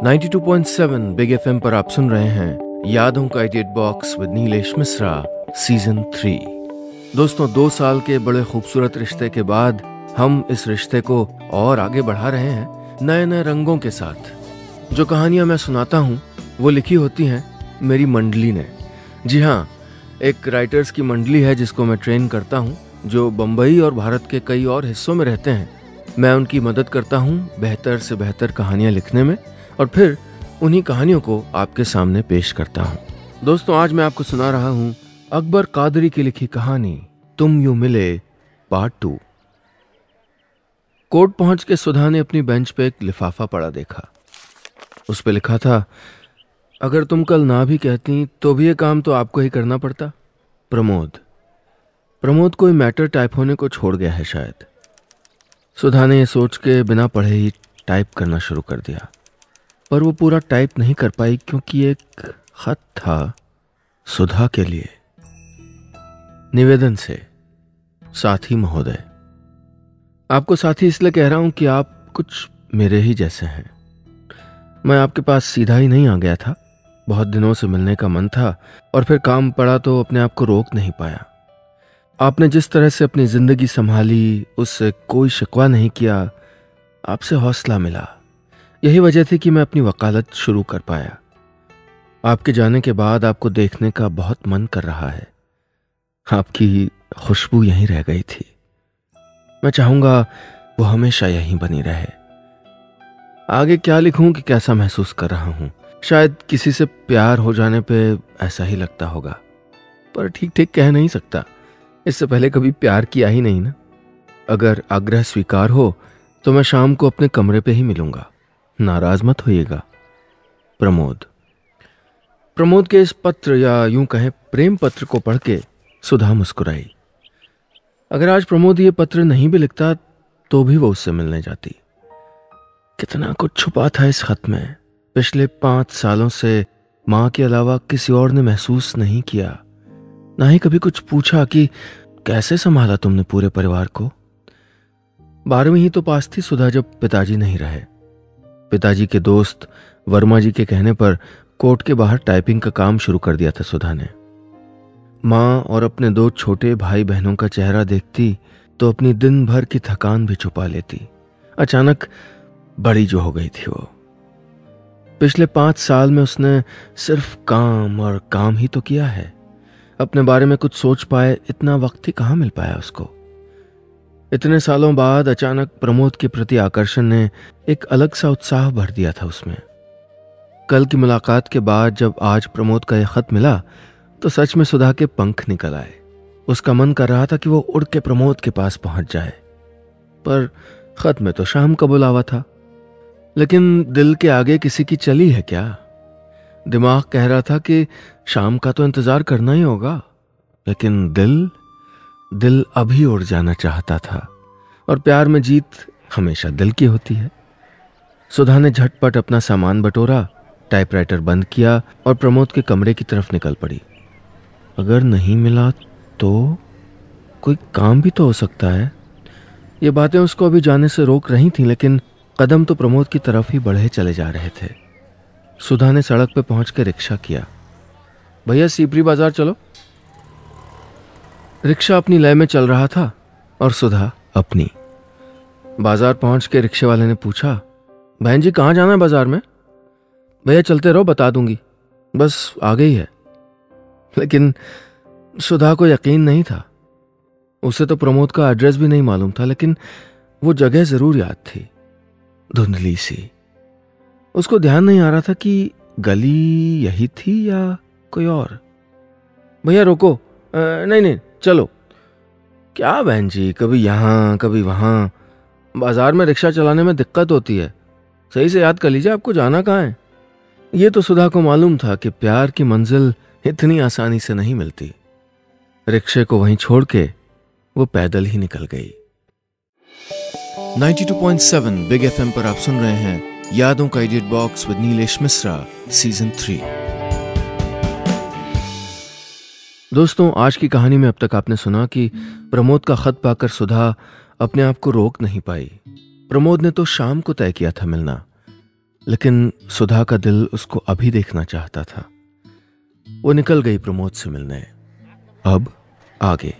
92.7 big FM पर आप सुन रहे हैं यादों का edit box with Nilesh Mishra season 3। दोस्तों, 2 साल के बड़े खूबसूरत रिश्ते के बाद हम इस रिश्ते को और आगे बढ़ा रहे हैं नए नए रंगों के साथ। जो कहानियां मैं सुनाता हूं वो लिखी होती हैं मेरी मंडली ने। जी हाँ, एक राइटर्स की मंडली है जिसको मैं ट्रेन करता हूं, जो बम्बई और भारत के कई और हिस्सों में रहते हैं। मैं उनकी मदद करता हूं बेहतर से बेहतर कहानियां लिखने में और फिर उन्हीं कहानियों को आपके सामने पेश करता हूं। दोस्तों, आज मैं आपको सुना रहा हूं अकबर कादरी की लिखी कहानी तुम यूं मिले पार्ट 2। कोर्ट पहुंच के सुधा ने अपनी बेंच पे एक लिफाफा पड़ा देखा। उस पे लिखा था, अगर तुम कल ना भी कहती तो भी ये काम तो आपको ही करना पड़ता। प्रमोद कोई मैटर टाइप होने को छोड़ गया है शायद। सुधा ने यह सोच के बिना पढ़े ही टाइप करना शुरू कर दिया, पर वो पूरा टाइप नहीं कर पाई क्योंकि एक खत था सुधा के लिए। निवेदन से, साथी महोदय। आपको साथी इसलिए कह रहा हूं कि आप कुछ मेरे ही जैसे हैं। मैं आपके पास सीधा ही नहीं आ गया था, बहुत दिनों से मिलने का मन था और फिर काम पड़ा तो अपने आप को रोक नहीं पाया। आपने जिस तरह से अपनी जिंदगी संभाली उससे कोई शिकवा नहीं किया। आपसे हौसला मिला, यही वजह थी कि मैं अपनी वकालत शुरू कर पाया। आपके जाने के बाद आपको देखने का बहुत मन कर रहा है। आपकी खुशबू यहीं रह गई थी। मैं चाहूंगा वो हमेशा यहीं बनी रहे। आगे क्या लिखूं कि कैसा महसूस कर रहा हूं। शायद किसी से प्यार हो जाने पे ऐसा ही लगता होगा, पर ठीक ठीक कह नहीं सकता। इससे पहले कभी प्यार किया ही नहीं ना। अगर आग्रह स्वीकार हो तो मैं शाम को अपने कमरे पे ही मिलूंगा, नाराज मत होइएगा। प्रमोद के इस पत्र या यूं कहें प्रेम पत्र को पढ़ के सुधा मुस्कुराई। अगर आज प्रमोद ये पत्र नहीं भी लिखता तो भी वो उससे मिलने जाती। कितना कुछ छुपा था इस खत में। पिछले 5 सालों से मां के अलावा किसी और ने महसूस नहीं किया, ना ही कभी कुछ पूछा कि कैसे संभाला तुमने पूरे परिवार को। 12वीं ही तो पास थी सुधा जब पिताजी नहीं रहे। पिताजी के दोस्त वर्मा जी के कहने पर कोर्ट के बाहर टाइपिंग का काम शुरू कर दिया था सुधा ने। मां और अपने 2 छोटे भाई बहनों का चेहरा देखती तो अपनी दिन भर की थकान भी छुपा लेती। अचानक बड़ी जो हो गई थी वो। पिछले 5 साल में उसने सिर्फ काम और काम ही तो किया है। अपने बारे में कुछ सोच पाए इतना वक्त ही कहां मिल पाया उसको। इतने सालों बाद अचानक प्रमोद के प्रति आकर्षण ने एक अलग सा उत्साह भर दिया था उसमें। कल की मुलाकात के बाद जब आज प्रमोद का यह खत मिला तो सच में सुधा के पंख निकल आए। उसका मन कर रहा था कि वो उड़ के प्रमोद के पास पहुंच जाए, पर खत में तो शाम का बुलावा था। लेकिन दिल के आगे किसी की चली है क्या। दिमाग कह रहा था कि शाम का तो इंतजार करना ही होगा, लेकिन दिल अभी उड़ जाना चाहता था। और प्यार में जीत हमेशा दिल की होती है। सुधा ने झटपट अपना सामान बटोरा, टाइपराइटर बंद किया और प्रमोद के कमरे की तरफ निकल पड़ी। अगर नहीं मिला तो कोई काम भी तो हो सकता है। ये बातें उसको अभी जाने से रोक रही थीं, लेकिन कदम तो प्रमोद की तरफ ही बढ़े चले जा रहे थे। सुधा ने सड़क पे पहुंच कर रिक्शा किया। भैया सीपरी बाजार चलो। रिक्शा अपनी लय में चल रहा था और सुधा अपनी। बाजार पहुंच के रिक्शे वाले ने पूछा, बहन जी कहाँ जाना है बाजार में? भैया चलते रहो, बता दूंगी, बस आ गई है। लेकिन सुधा को यकीन नहीं था। उसे तो प्रमोद का एड्रेस भी नहीं मालूम था, लेकिन वो जगह जरूर याद थी, धुंधली सी। उसको ध्यान नहीं आ रहा था कि गली यही थी या कोई और। भैया रोको। नहीं चलो। क्या बहन जी, कभी यहां कभी वहां। बाजार में रिक्शा चलाने में दिक्कत होती है। सही से याद कर लीजिए आपको जाना कहाँ है। ये तो सुधा को मालूम था कि प्यार की मंजिल इतनी आसानी से नहीं मिलती। रिक्शे को वहीं छोड़ के वो पैदल ही निकल गई। 92.7 बिग एफएम पर आप सुन रहे हैं यादों का edit box with Nilesh Mishra season 3। दोस्तों, आज की कहानी में अब तक आपने सुना कि प्रमोद का खत पाकर सुधा अपने आप को रोक नहीं पाई। प्रमोद ने तो शाम को तय किया था मिलना, लेकिन सुधा का दिल उसको अभी देखना चाहता था। वो निकल गई प्रमोद से मिलने। अब आगे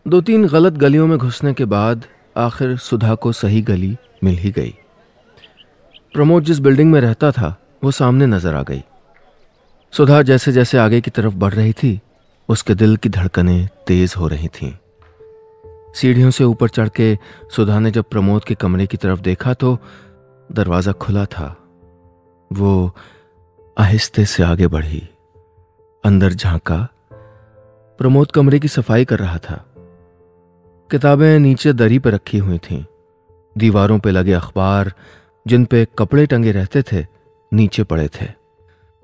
2-3 गलत गलियों में घुसने के बाद आखिर सुधा को सही गली मिल ही गई। प्रमोद जिस बिल्डिंग में रहता था वो सामने नजर आ गई। सुधा जैसे जैसे आगे की तरफ बढ़ रही थी उसके दिल की धड़कनें तेज हो रही थीं। सीढ़ियों से ऊपर चढ़ के सुधा ने जब प्रमोद के कमरे की तरफ देखा तो दरवाजा खुला था। वो आहिस्ते से आगे बढ़ी, अंदर झांका। प्रमोद कमरे की सफाई कर रहा था। किताबें नीचे दरी पर रखी हुई थीं। दीवारों पे लगे अखबार जिन पे कपड़े टंगे रहते थे नीचे पड़े थे।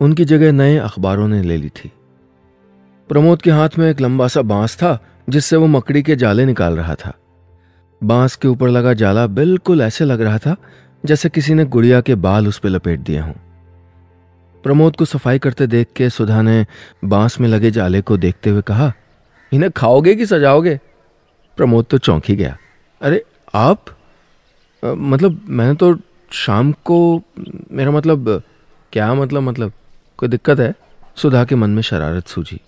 उनकी जगह नए अखबारों ने ले ली थी। प्रमोद के हाथ में एक लंबा सा बांस था जिससे वो मकड़ी के जाले निकाल रहा था। बांस के ऊपर लगा जाला बिल्कुल ऐसे लग रहा था जैसे किसी ने गुड़िया के बाल उस पर लपेट दिए हों। प्रमोद को सफाई करते देख के सुधा ने बांस में लगे जाले को देखते हुए कहा, इन्हें खाओगे कि सजाओगे? प्रमोद तो चौंक ही गया। अरे आप? मतलब मैंने तो शाम को, मेरा मतलब क्या मतलब कोई दिक्कत है? सुधा के मन में शरारत सूझी।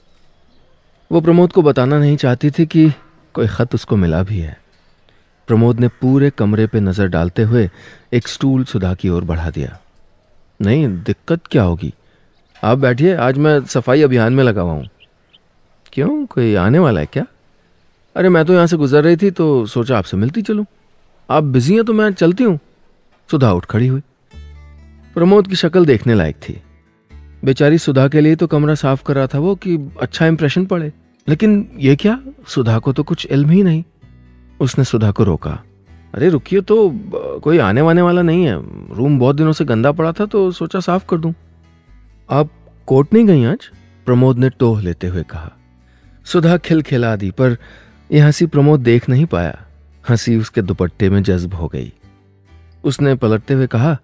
वो प्रमोद को बताना नहीं चाहती थी कि कोई खत उसको मिला भी है। प्रमोद ने पूरे कमरे पे नजर डालते हुए एक स्टूल सुधा की ओर बढ़ा दिया। नहीं, दिक्कत क्या होगी, आप बैठिए, आज मैं सफाई अभियान में लगा हुआ हूं। क्यों, कोई आने वाला है क्या? अरे मैं तो यहां से गुजर रही थी तो सोचा आपसे मिलती चलूं। आप बिजी हैं तो मैं चलती हूं। सुधा उठ खड़ी हुई। प्रमोद की शक्ल देखने लायक थी। बेचारी सुधा के लिए तो कमरा साफ कर रहा था वो कि अच्छा इंप्रेशन पड़े, लेकिन ये क्या, सुधा को तो कुछ इल्म ही नहीं। उसने सुधा को रोका। अरे रुकिए, तो कोई आने वाने वाला नहीं है। रूम बहुत दिनों से गंदा पड़ा था तो सोचा साफ कर दूं। आप कोर्ट नहीं गई आज? प्रमोद ने टोह लेते हुए कहा। सुधा खिलखिला दी, पर यह हंसी प्रमोद देख नहीं पाया। हंसी उसके दुपट्टे में जज्ब हो गई। उसने पलटते हुए कहा,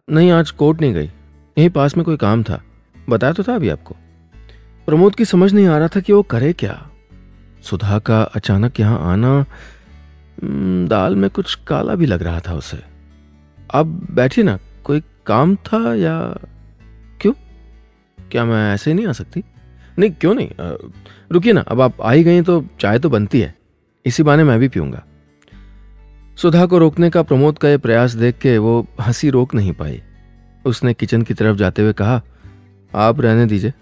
नहीं आज कोर्ट नहीं गई, यहीं पास में कोई काम था, बताया तो था अभी आपको। प्रमोद की समझ नहीं आ रहा था कि वो करे क्या। सुधा का अचानक यहां आना, दाल में कुछ काला भी लग रहा था उसे। आप बैठिए ना, कोई काम था या? क्यों, क्या मैं ऐसे नहीं आ सकती? नहीं, क्यों नहीं, रुकिए ना, अब आप आ ही गई तो चाय तो बनती है, इसी बहाने मैं भी पीऊंगा। सुधा को रोकने का प्रमोद का यह प्रयास देख के वो हंसी रोक नहीं पाई। उसने किचन की तरफ जाते हुए कहा, आप रहने दीजिए,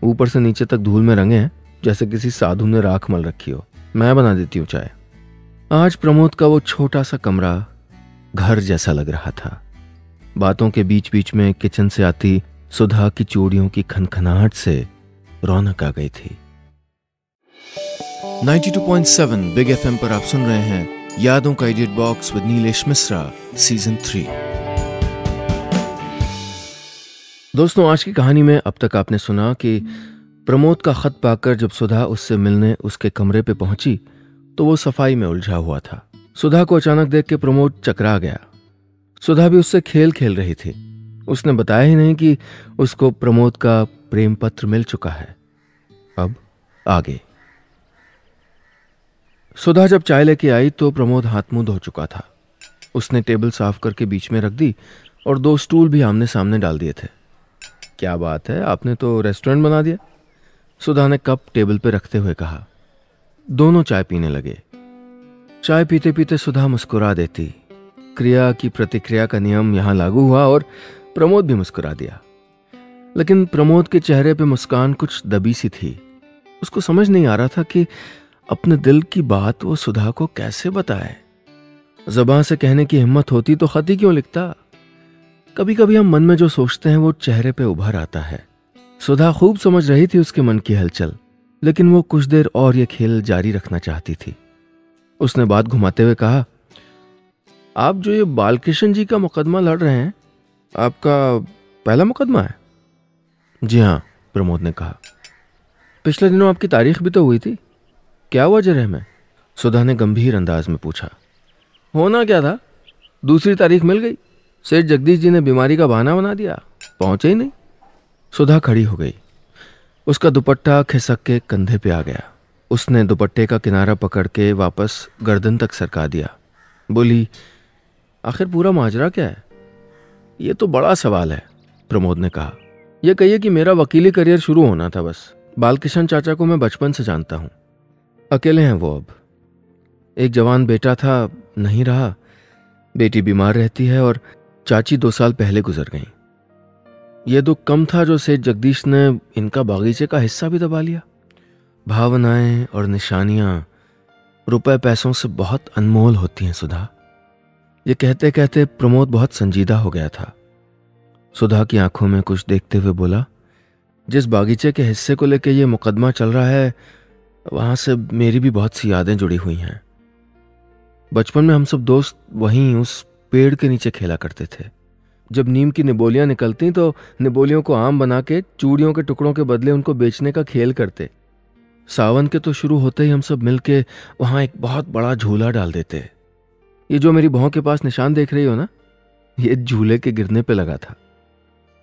ऊपर से नीचे तक धूल में रंगे हैं जैसे किसी साधु ने राख मल रखी हो। मैं बना देती हूँ चाय। आज प्रमोद का वो छोटा सा कमरा घर जैसा लग रहा था। बातों के बीच बीच में किचन से आती सुधा की चूड़ियों की खनखनाहट से रौनक आ गई थी। 92.7 बिग एफएम पर आप सुन रहे हैं यादों का edit box with Nilesh Mishra, season 3। दोस्तों, आज की कहानी में अब तक आपने सुना कि प्रमोद का खत पाकर जब सुधा उससे मिलने उसके कमरे पे पहुंची तो वो सफाई में उलझा हुआ था। सुधा को अचानक देख के प्रमोद चकरा गया। सुधा भी उससे खेल खेल रही थी। उसने बताया ही नहीं कि उसको प्रमोद का प्रेम पत्र मिल चुका है। अब आगे। सुधा जब चाय लेके आई तो प्रमोद हाथ मुंह धो चुका था। उसने टेबल साफ करके बीच में रख दी और 2 स्टूल भी आमने सामने डाल दिए थे। क्या बात है, आपने तो रेस्टोरेंट बना दिया, सुधा ने कप टेबल पे रखते हुए कहा। दोनों चाय पीने लगे। चाय पीते पीते सुधा मुस्कुरा देती। क्रिया की प्रतिक्रिया का नियम यहां लागू हुआ और प्रमोद भी मुस्कुरा दिया। लेकिन प्रमोद के चेहरे पे मुस्कान कुछ दबी सी थी। उसको समझ नहीं आ रहा था कि अपने दिल की बात वो सुधा को कैसे बताए। ज़बान से कहने की हिम्मत होती तो खत ही क्यों लिखता। कभी कभी हम मन में जो सोचते हैं वो चेहरे पे उभर आता है। सुधा खूब समझ रही थी उसके मन की हलचल, लेकिन वो कुछ देर और ये खेल जारी रखना चाहती थी। उसने बात घुमाते हुए कहा, आप जो ये बालकृष्ण जी का मुकदमा लड़ रहे हैं, आपका पहला मुकदमा है? जी हाँ, प्रमोद ने कहा। पिछले दिनों आपकी तारीख भी तो हुई थी, क्या हुआ जरह में? सुधा ने गंभीर अंदाज में पूछा। होना क्या था, दूसरी तारीख मिल गई। सेठ जगदीश जी ने बीमारी का बहाना बना दिया, पहुंचे ही नहीं। सुधा खड़ी हो गई। उसका दुपट्टा खिसक के कंधे पे आ गया। उसने दुपट्टे का किनारा पकड़ के वापस गर्दन तक सरका दिया। बोली, आखिर पूरा माजरा क्या है? ये तो बड़ा सवाल है, प्रमोद ने कहा। यह कहिए कि मेरा वकीली करियर शुरू होना था बस। बालकिशन चाचा को मैं बचपन से जानता हूं। अकेले हैं वो अब। एक जवान बेटा था, नहीं रहा। बेटी बीमार रहती है और चाची 2 साल पहले गुजर गईं। यह दुख कम था जो सेठ जगदीश ने इनका बागीचे का हिस्सा भी दबा लिया। भावनाएं और निशानियां रुपए पैसों से बहुत अनमोल होती हैं सुधा। ये कहते कहते प्रमोद बहुत संजीदा हो गया था। सुधा की आंखों में कुछ देखते हुए बोला, जिस बागीचे के हिस्से को लेकर यह मुकदमा चल रहा है वहां से मेरी भी बहुत सी यादें जुड़ी हुई हैं। बचपन में हम सब दोस्त वहीं उस पेड़ के नीचे खेला करते थे। जब नीम की निबोलियां निकलती तो निबोलियों को आम बना के चूड़ियों के टुकड़ों के बदले उनको बेचने का खेल करते। सावन के तो शुरू होते ही हम सब मिलके वहां एक बहुत बड़ा झूला डाल देते। ये जो मेरी भौं के पास निशान देख रही हो ना, ये झूले के गिरने पे लगा था।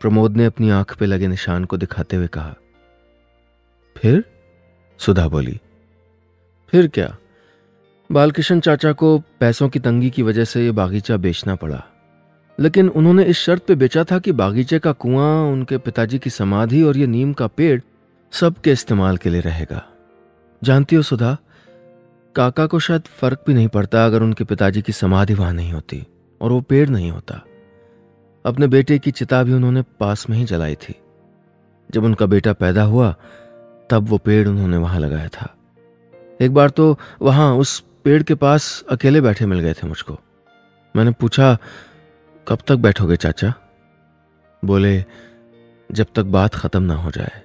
प्रमोद ने अपनी आंख पे लगे निशान को दिखाते हुए कहा। फिर? सुधा बोली। फिर क्या, बालकिशन चाचा को पैसों की तंगी की वजह से ये बागीचा बेचना पड़ा, लेकिन उन्होंने इस शर्त पे बेचा था कि बागीचे का कुआं, उनके पिताजी की समाधि और ये नीम का पेड़ सबके इस्तेमाल के लिए रहेगा। जानती हो सुधा, काका को शायद फर्क भी नहीं पड़ता अगर उनके पिताजी की समाधि वहां नहीं होती और वो पेड़ नहीं होता। अपने बेटे की चिता भी उन्होंने पास में ही जलाई थी। जब उनका बेटा पैदा हुआ तब वो पेड़ उन्होंने वहां लगाया था। एक बार तो वहां उस पेड़ के पास अकेले बैठे मिल गए थे मुझको। मैंने पूछा, कब तक बैठोगे चाचा? बोले, जब तक बात खत्म ना हो जाए।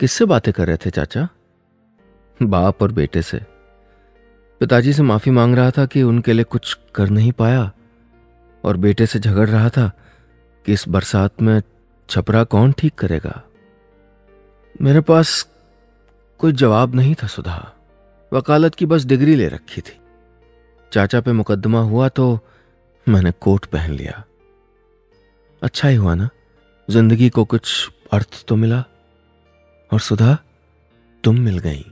किससे बातें कर रहे थे चाचा? बाप और बेटे से। पिताजी से माफी मांग रहा था कि उनके लिए कुछ कर नहीं पाया, और बेटे से झगड़ रहा था कि इस बरसात में छपरा कौन ठीक करेगा। मेरे पास कोई जवाब नहीं था सुधा। वकालत की बस डिग्री ले रखी थी। चाचा पे मुकदमा हुआ तो मैंने कोट पहन लिया। अच्छा ही हुआ ना, जिंदगी को कुछ अर्थ तो मिला। और सुधा, तुम मिल गई।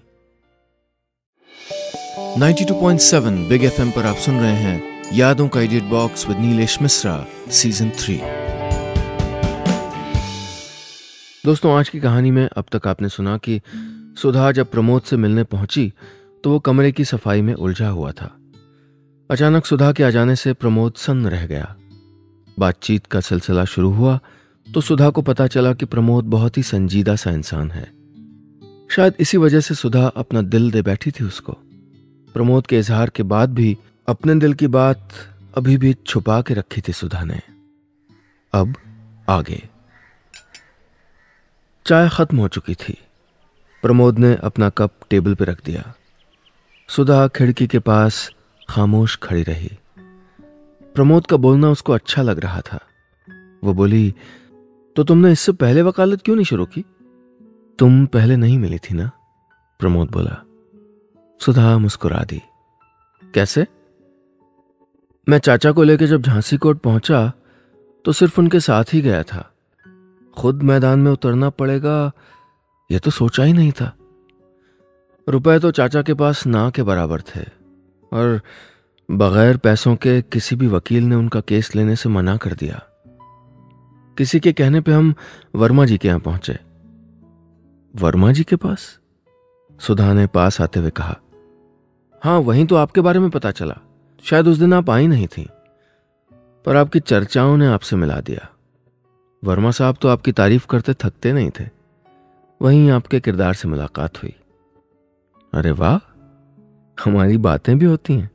92.7 बिग एफएम पर आप सुन रहे हैं यादों का edit box with Nilesh Mishra, season 3। दोस्तों, आज की कहानी में अब तक आपने सुना कि सुधा जब प्रमोद से मिलने पहुंची तो वो कमरे की सफाई में उलझा हुआ था। अचानक सुधा के आ जाने से प्रमोद सन्न रह गया। बातचीत का सिलसिला शुरू हुआ तो सुधा को पता चला कि प्रमोद बहुत ही संजीदा सा इंसान है। शायद इसी वजह से सुधा अपना दिल दे बैठी थी उसको। प्रमोद के इजहार के बाद भी अपने दिल की बात अभी भी छुपा के रखी थी सुधा ने। अब आगे। चाय खत्म हो चुकी थी। प्रमोद ने अपना कप टेबल पर रख दिया। सुधा खिड़की के पास खामोश खड़ी रही। प्रमोद का बोलना उसको अच्छा लग रहा था। वो बोली, तो तुमने इससे पहले वकालत क्यों नहीं शुरू की? तुम पहले नहीं मिली थी ना? प्रमोद बोला। सुधा मुस्कुरा दी। कैसे? मैं चाचा को लेकर जब झांसी कोर्ट पहुंचा तो सिर्फ उनके साथ ही गया था। खुद मैदान में उतरना पड़ेगा यह तो सोचा ही नहीं था। रुपए तो चाचा के पास ना के बराबर थे, और बगैर पैसों के किसी भी वकील ने उनका केस लेने से मना कर दिया। किसी के कहने पे हम वर्मा जी के यहां पहुंचे। वर्मा जी के पास? सुधा ने पास आते हुए कहा। हाँ, वहीं तो आपके बारे में पता चला। शायद उस दिन आप आई नहीं थी, पर आपकी चर्चाओं ने आपसे मिला दिया। वर्मा साहब तो आपकी तारीफ करते थकते नहीं थे। वहीं आपके किरदार से मुलाकात हुई। अरे वाह, हमारी बातें भी होती हैं,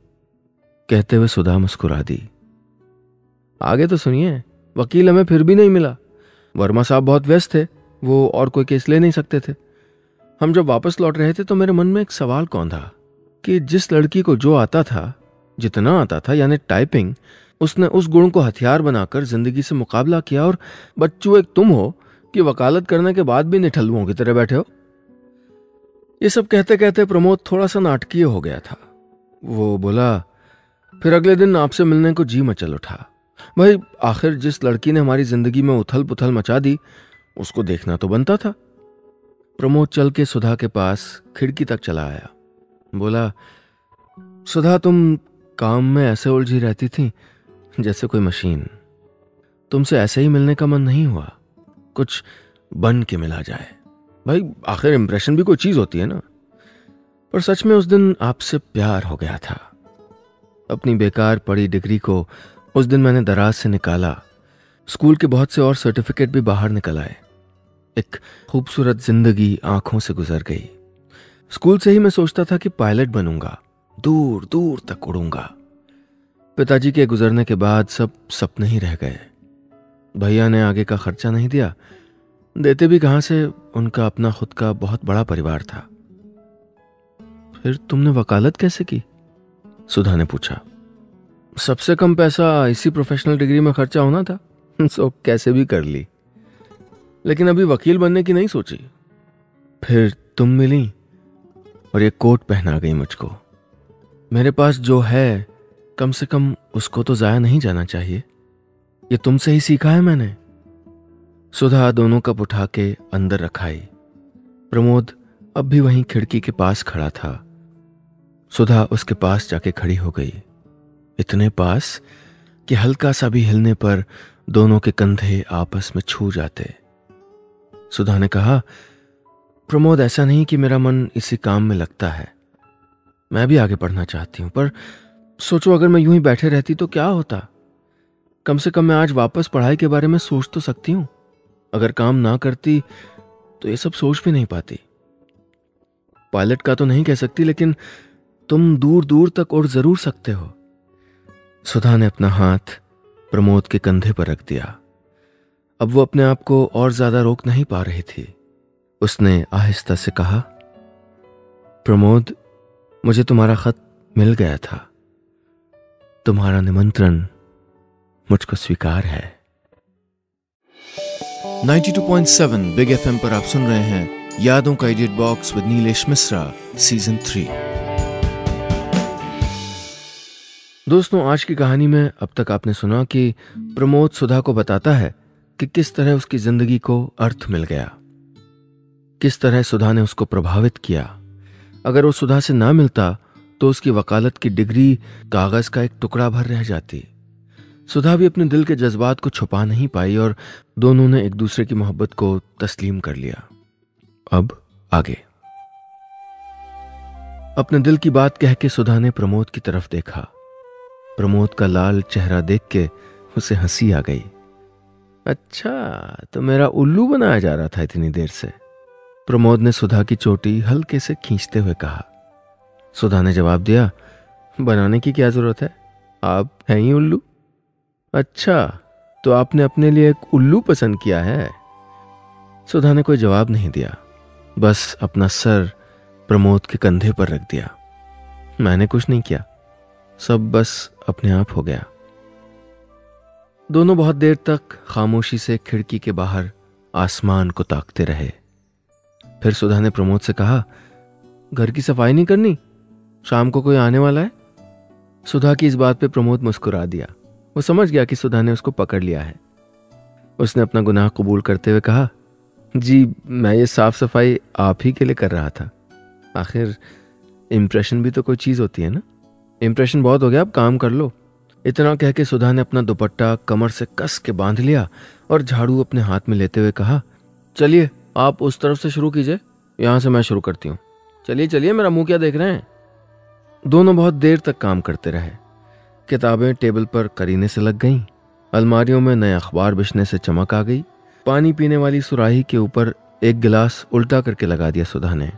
कहते हुए सुधा मुस्कुरा दी। आगे तो सुनिए। वकील हमें फिर भी नहीं मिला। वर्मा साहब बहुत व्यस्त थे, वो और कोई केस ले नहीं सकते थे। हम जब वापस लौट रहे थे तो मेरे मन में एक सवाल कौंधा कि जिस लड़की को जो आता था, जितना आता था, यानी टाइपिंग, उसने उस गुण को हथियार बनाकर जिंदगी से मुकाबला किया, और बच्चू एक तुम हो कि वकालत करने के बाद भी निठल्लुओं की तरह बैठे हो। ये सब कहते कहते प्रमोद थोड़ा सा नाटकीय हो गया था। वो बोला, फिर अगले दिन आपसे मिलने को जी मचल उठा। भाई, आखिर जिस लड़की ने हमारी जिंदगी में उथल पुथल मचा दी उसको देखना तो बनता था। प्रमोद चल के सुधा के पास खिड़की तक चला आया। बोला, सुधा, तुम काम में ऐसे उलझी रहती थी जैसे कोई मशीन। तुमसे ऐसे ही मिलने का मन नहीं हुआ, कुछ बन के मिला जाए। भाई आखिर इंप्रेशन भी कोई चीज होती है ना। पर सच में उस दिन आपसे प्यार हो गया था। अपनी बेकार पड़ी डिग्री को उस दिन मैंने दराज से निकाला। स्कूल के बहुत से और सर्टिफिकेट भी बाहर निकल आए। एक खूबसूरत जिंदगी आंखों से गुजर गई। स्कूल से ही मैं सोचता था कि पायलट बनूंगा, दूर दूर तक उड़ूंगा। पिताजी के गुजरने के बाद सब सपने ही रह गए। भैया ने आगे का खर्चा नहीं दिया, देते भी कहां से, उनका अपना खुद का बहुत बड़ा परिवार था। फिर तुमने वकालत कैसे की? सुधा ने पूछा। सबसे कम पैसा इसी प्रोफेशनल डिग्री में खर्चा होना था, सो कैसे भी कर ली। लेकिन अभी वकील बनने की नहीं सोची। फिर तुम मिली और ये कोट पहना गई मुझको। मेरे पास जो है कम से कम उसको तो जाया नहीं जाना चाहिए। ये तुमसे ही सीखा है मैंने। सुधा दोनों कप उठा के अंदर रखाई। प्रमोद अब भी वहीं खिड़की के पास खड़ा था। सुधा उसके पास जाके खड़ी हो गई, इतने पास कि हल्का सा भी हिलने पर दोनों के कंधे आपस में छू जाते। सुधा ने कहा, प्रमोद ऐसा नहीं कि मेरा मन इसी काम में लगता है, मैं भी आगे पढ़ना चाहती हूं, पर सोचो अगर मैं यूं ही बैठे रहती तो क्या होता। कम से कम मैं आज वापस पढ़ाई के बारे में सोच तो सकती हूं। अगर काम ना करती तो ये सब सोच भी नहीं पाती। पायलट का तो नहीं कह सकती, लेकिन तुम दूर दूर तक उड़ जरूर सकते हो। सुधा ने अपना हाथ प्रमोद के कंधे पर रख दिया। अब वो अपने आप को और ज्यादा रोक नहीं पा रही थी। उसने आहिस्ता से कहा, प्रमोद, मुझे तुम्हारा खत मिल गया था। तुम्हारा निमंत्रण मुझको स्वीकार है। 92.7 बिग एफएम पर आप सुन रहे हैं यादों का edit box with Nilesh Mishra season 3। दोस्तों, आज की कहानी में अब तक आपने सुना कि प्रमोद सुधा को बताता है कि किस तरह उसकी जिंदगी को अर्थ मिल गया, किस तरह सुधा ने उसको प्रभावित किया। अगर वो सुधा से ना मिलता तो उसकी वकालत की डिग्री कागज का एक टुकड़ा भर रह जाती। सुधा भी अपने दिल के जज्बात को छुपा नहीं पाई और दोनों ने एक दूसरे की मोहब्बत को तस्लीम कर लिया। अब आगे। अपने दिल की बात कह के सुधा ने प्रमोद की तरफ देखा। प्रमोद का लाल चेहरा देख के उसे हंसी आ गई। अच्छा, तो मेरा उल्लू बनाया जा रहा था इतनी देर से, प्रमोद ने सुधा की चोटी हल्के से खींचते हुए कहा। सुधा ने जवाब दिया, बनाने की क्या जरूरत है, आप हैं ही उल्लू। अच्छा, तो आपने अपने लिए एक उल्लू पसंद किया है। सुधा ने कोई जवाब नहीं दिया, बस अपना सर प्रमोद के कंधे पर रख दिया। मैंने कुछ नहीं किया, सब बस अपने आप हो गया। दोनों बहुत देर तक खामोशी से खिड़की के बाहर आसमान को ताकते रहे। फिर सुधा ने प्रमोद से कहा, घर की सफाई नहीं करनी, शाम को कोई आने वाला है। सुधा की इस बात पे प्रमोद मुस्कुरा दिया। वो समझ गया कि सुधा ने उसको पकड़ लिया है। उसने अपना गुनाह कबूल करते हुए कहा, जी मैं ये साफ सफाई आप ही के लिए कर रहा था। आखिर इम्प्रेशन भी तो कोई चीज होती है ना। इम्प्रेशन बहुत हो गया, अब काम कर लो। इतना कह के सुधा ने अपना दुपट्टा कमर से कस के बांध लिया और झाड़ू अपने हाथ में लेते हुए कहा, चलिए आप उस तरफ से शुरू कीजिए, यहां से मैं शुरू करती हूँ। चलिए चलिए, मेरा मुंह क्या देख रहे हैं। दोनों बहुत देर तक काम करते रहे। किताबें टेबल पर करीने से लग गईं। अलमारियों में नए अखबार बिछने से चमक आ गई। पानी पीने वाली सुराही के ऊपर एक गिलास उल्टा करके लगा दिया सुधा ने।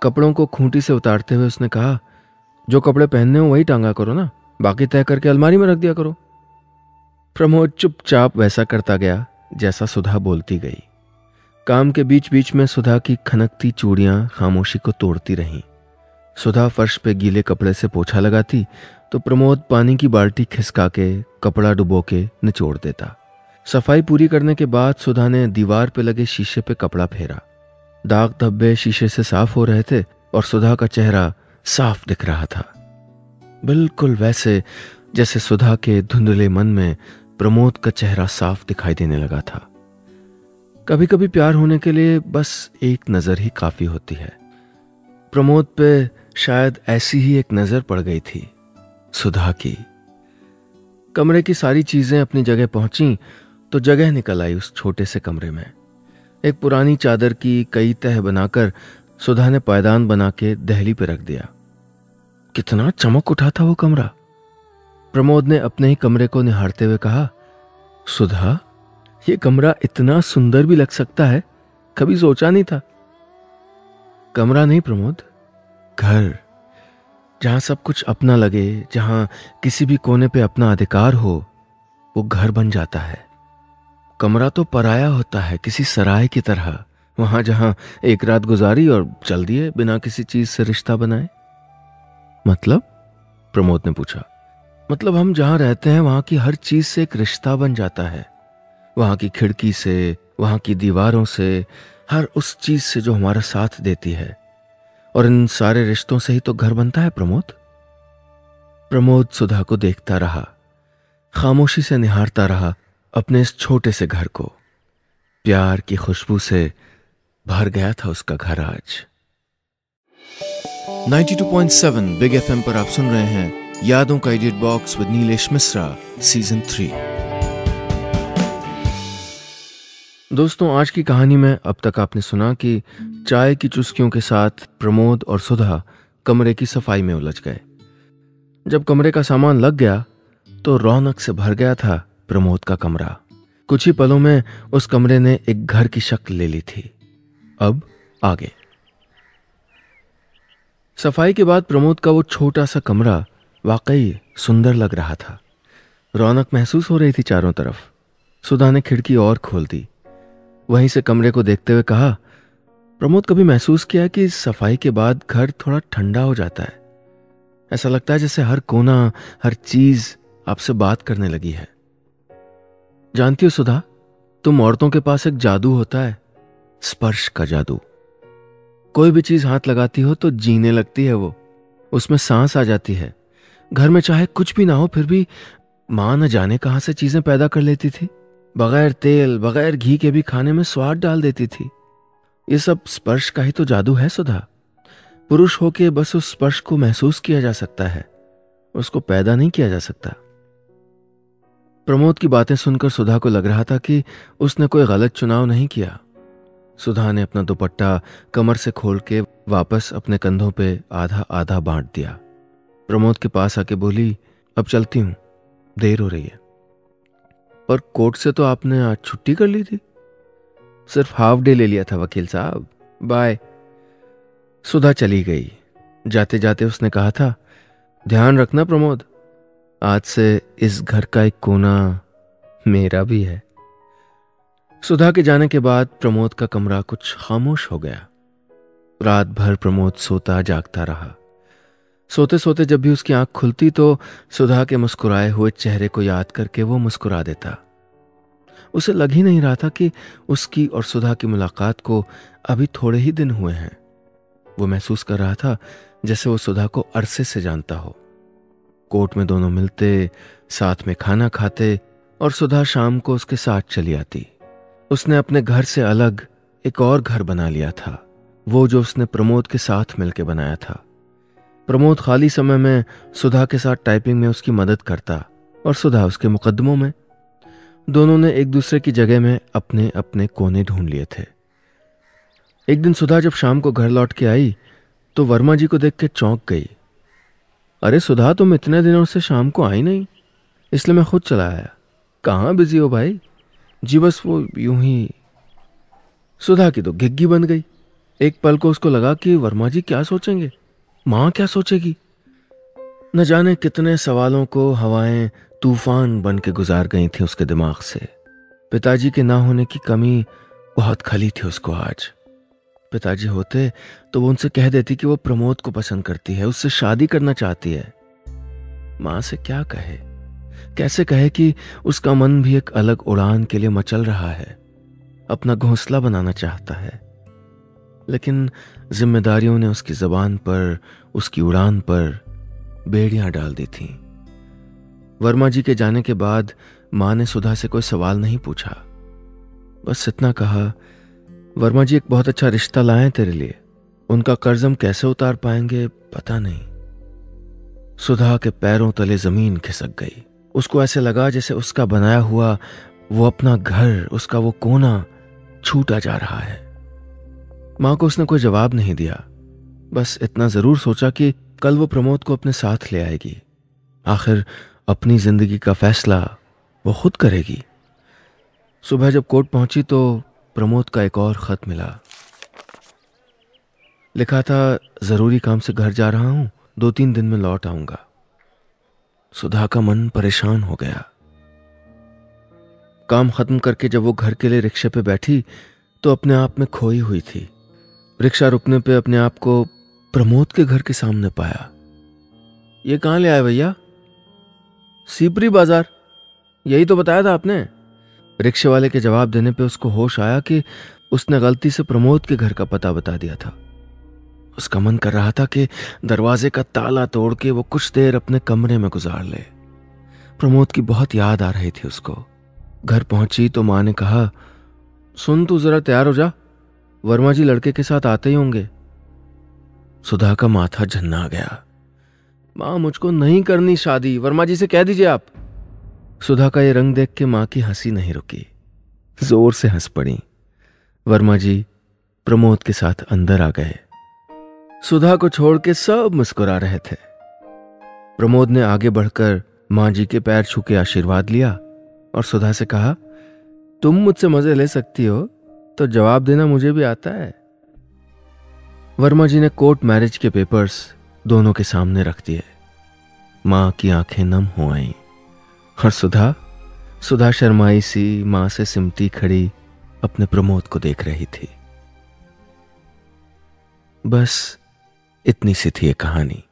कपड़ों को खूंटी से उतारते हुए उसने कहा, जो कपड़े पहनने हो वही टांगा करो ना, बाकी तय करके अलमारी में रख दिया करो। प्रमोद चुपचाप वैसा करता गया जैसा सुधा बोलती गई। काम के बीच बीच में सुधा की खनकती चूड़ियां खामोशी को तोड़ती रहीं। सुधा फर्श पे गीले कपड़े से पोछा लगाती तो प्रमोद पानी की बाल्टी खिसका के कपड़ा डुबो के निचोड़ देता। सफाई पूरी करने के बाद सुधा ने दीवार पे लगे शीशे पे कपड़ा फेरा। दाग धब्बे शीशे से साफ हो रहे थे और सुधा का चेहरा साफ दिख रहा था, बिल्कुल वैसे जैसे सुधा के धुंधले मन में प्रमोद का चेहरा साफ दिखाई देने लगा था। कभी कभी प्यार होने के लिए बस एक नजर ही काफी होती है। प्रमोद पे शायद ऐसी ही एक नजर पड़ गई थी, सुधा की। कमरे की सारी चीजें अपनी जगह पहुंची तो जगह निकल आई उस छोटे से कमरे में। एक पुरानी चादर की कई तह बनाकर सुधा ने पायदान बना के दहली पे रख दिया। कितना चमक उठा था वो कमरा। प्रमोद ने अपने ही कमरे को निहारते हुए कहा, सुधा, ये कमरा इतना सुंदर भी लग सकता है, कभी सोचा नहीं था। कमरा नहीं प्रमोद, घर, जहां सब कुछ अपना लगे, जहां किसी भी कोने पे अपना अधिकार हो, वो घर बन जाता है। कमरा तो पराया होता है, किसी सराय की तरह, वहां जहां एक रात गुजारी और चल दिए बिना किसी चीज से रिश्ता बनाए। मतलब? प्रमोद ने पूछा। मतलब हम जहां रहते हैं वहां की हर चीज से एक रिश्ता बन जाता है। वहां की खिड़की से, वहां की दीवारों से, हर उस चीज से जो हमारा साथ देती है। और इन सारे रिश्तों से ही तो घर बनता है प्रमोद। प्रमोद सुधा को देखता रहा, खामोशी से निहारता रहा अपने इस छोटे से घर को। प्यार की खुशबू से भर गया था उसका घर आज। 92.7 बिग एफएम पर आप सुन रहे हैं यादों का edit box with Nilesh Mishra season 3। दोस्तों, आज की कहानी में अब तक आपने सुना कि चाय की चुस्कियों के साथ प्रमोद और सुधा कमरे की सफाई में उलझ गए। जब कमरे का सामान लग गया तो रौनक से भर गया था प्रमोद का कमरा। कुछ ही पलों में उस कमरे ने एक घर की शक्ल ले ली थी। अब आगे। सफाई के बाद प्रमोद का वो छोटा सा कमरा वाकई सुंदर लग रहा था। रौनक महसूस हो रही थी चारों तरफ। सुधा ने खिड़की और खोल दी। वहीं से कमरे को देखते हुए कहा, प्रमोद, कभी महसूस किया कि सफाई के बाद घर थोड़ा ठंडा हो जाता है? ऐसा लगता है जैसे हर कोना, हर चीज आपसे बात करने लगी है। जानती हो सुधा, तुम औरतों के पास एक जादू होता है, स्पर्श का जादू। कोई भी चीज हाथ लगाती हो तो जीने लगती है, वो उसमें सांस आ जाती है। घर में चाहे कुछ भी ना हो फिर भी मां न जाने कहां से चीजें पैदा कर लेती थी। बगैर तेल, बगैर घी के भी खाने में स्वाद डाल देती थी। ये सब स्पर्श का ही तो जादू है सुधा। पुरुष होके बस उस स्पर्श को महसूस किया जा सकता है, उसको पैदा नहीं किया जा सकता। प्रमोद की बातें सुनकर सुधा को लग रहा था कि उसने कोई गलत चुनाव नहीं किया। सुधा ने अपना दुपट्टा कमर से खोल के वापस अपने कंधों पे आधा आधा बांट दिया। प्रमोद के पास आके बोली, अब चलती हूं, देर हो रही है। पर कोर्ट से तो आपने आज छुट्टी कर ली थी। सिर्फ हाफ डे ले लिया था वकील साहब, बाय। सुधा चली गई। जाते जाते उसने कहा था, ध्यान रखना प्रमोद, आज से इस घर का एक कोना मेरा भी है। सुधा के जाने के बाद प्रमोद का कमरा कुछ खामोश हो गया। रात भर प्रमोद सोता जागता रहा। सोते सोते जब भी उसकी आंख खुलती तो सुधा के मुस्कुराए हुए चेहरे को याद करके वो मुस्कुरा देता। उसे लग ही नहीं रहा था कि उसकी और सुधा की मुलाकात को अभी थोड़े ही दिन हुए हैं। वो महसूस कर रहा था जैसे वो सुधा को अरसे से जानता हो। कोर्ट में दोनों मिलते, साथ में खाना खाते और सुधा शाम को उसके साथ चली आती। उसने अपने घर से अलग एक और घर बना लिया था, वो जो उसने प्रमोद के साथ मिलकर बनाया था। प्रमोद खाली समय में सुधा के साथ टाइपिंग में उसकी मदद करता और सुधा उसके मुकदमों में। दोनों ने एक दूसरे की जगह में अपने अपने कोने ढूंढ लिए थे। एक दिन सुधा जब शाम को घर लौट के आई तो वर्मा जी को देख के चौंक गई। अरे सुधा, तुम इतने दिनों से शाम को आई नहीं, इसलिए मैं खुद चला आया। कहाँ बिजी हो भाई? जी बस वो यूं ही। सुधा की तो घिग्गी बन गई। एक पल को उसको लगा कि वर्मा जी क्या सोचेंगे, मां क्या सोचेगी। न जाने कितने सवालों को हवाएं तूफान बन के गुजार गई थी उसके दिमाग से। पिताजी के ना होने की कमी बहुत खली थी उसको आज। पिताजी होते तो वो उनसे कह देती कि वो प्रमोद को पसंद करती है, उससे शादी करना चाहती है। मां से क्या कहे, कैसे कहे कि उसका मन भी एक अलग उड़ान के लिए मचल रहा है, अपना घोंसला बनाना चाहता है। लेकिन जिम्मेदारियों ने उसकी जबान पर, उसकी उड़ान पर बेड़ियां डाल दी थीं। वर्मा जी के जाने के बाद मां ने सुधा से कोई सवाल नहीं पूछा, बस इतना कहा, वर्मा जी एक बहुत अच्छा रिश्ता लाए तेरे लिए, उनका कर्ज हम कैसे उतार पाएंगे पता नहीं। सुधा के पैरों तले जमीन खिसक गई। उसको ऐसे लगा जैसे उसका बनाया हुआ वो अपना घर, उसका वो कोना छूटा जा रहा है। मां को उसने कोई जवाब नहीं दिया, बस इतना जरूर सोचा कि कल वो प्रमोद को अपने साथ ले आएगी। आखिर अपनी जिंदगी का फैसला वो खुद करेगी। सुबह जब कोर्ट पहुंची तो प्रमोद का एक और खत मिला। लिखा था, जरूरी काम से घर जा रहा हूं, 2-3 दिन में लौट आऊंगा। सुधा का मन परेशान हो गया। काम खत्म करके जब वो घर के लिए रिक्शे पे बैठी तो अपने आप में खोई हुई थी। रिक्शा रुकने पे अपने आप को प्रमोद के घर के सामने पाया। ये कहां ले आए भैया? सीपरी बाजार, यही तो बताया था आपने। रिक्शे वाले के जवाब देने पे उसको होश आया कि उसने गलती से प्रमोद के घर का पता बता दिया था। उसका मन कर रहा था कि दरवाजे का ताला तोड़ के वो कुछ देर अपने कमरे में गुजार ले। प्रमोद की बहुत याद आ रही थी उसको। घर पहुंची तो मां ने कहा, सुन तू जरा तैयार हो जा, वर्मा जी लड़के के साथ आते ही होंगे। सुधा का माथा झन्ना गया। मां, मुझको नहीं करनी शादी, वर्मा जी से कह दीजिए आप। सुधा का ये रंग देख के मां की हंसी नहीं रुकी, जोर से हंस पड़ी। वर्मा जी प्रमोद के साथ अंदर आ गए। सुधा को छोड़ के सब मुस्कुरा रहे थे। प्रमोद ने आगे बढ़कर मां जी के पैर छू के आशीर्वाद लिया और सुधा से कहा, तुम मुझसे मजे ले सकती हो तो जवाब देना मुझे भी आता है। वर्मा जी ने कोर्ट मैरिज के पेपर्स दोनों के सामने रख दिए। मां की आंखें नम हो आईं और सुधा शर्माई सी मां से सिमटी खड़ी अपने प्रमोद को देख रही थी। बस इतनी सी थी ये कहानी।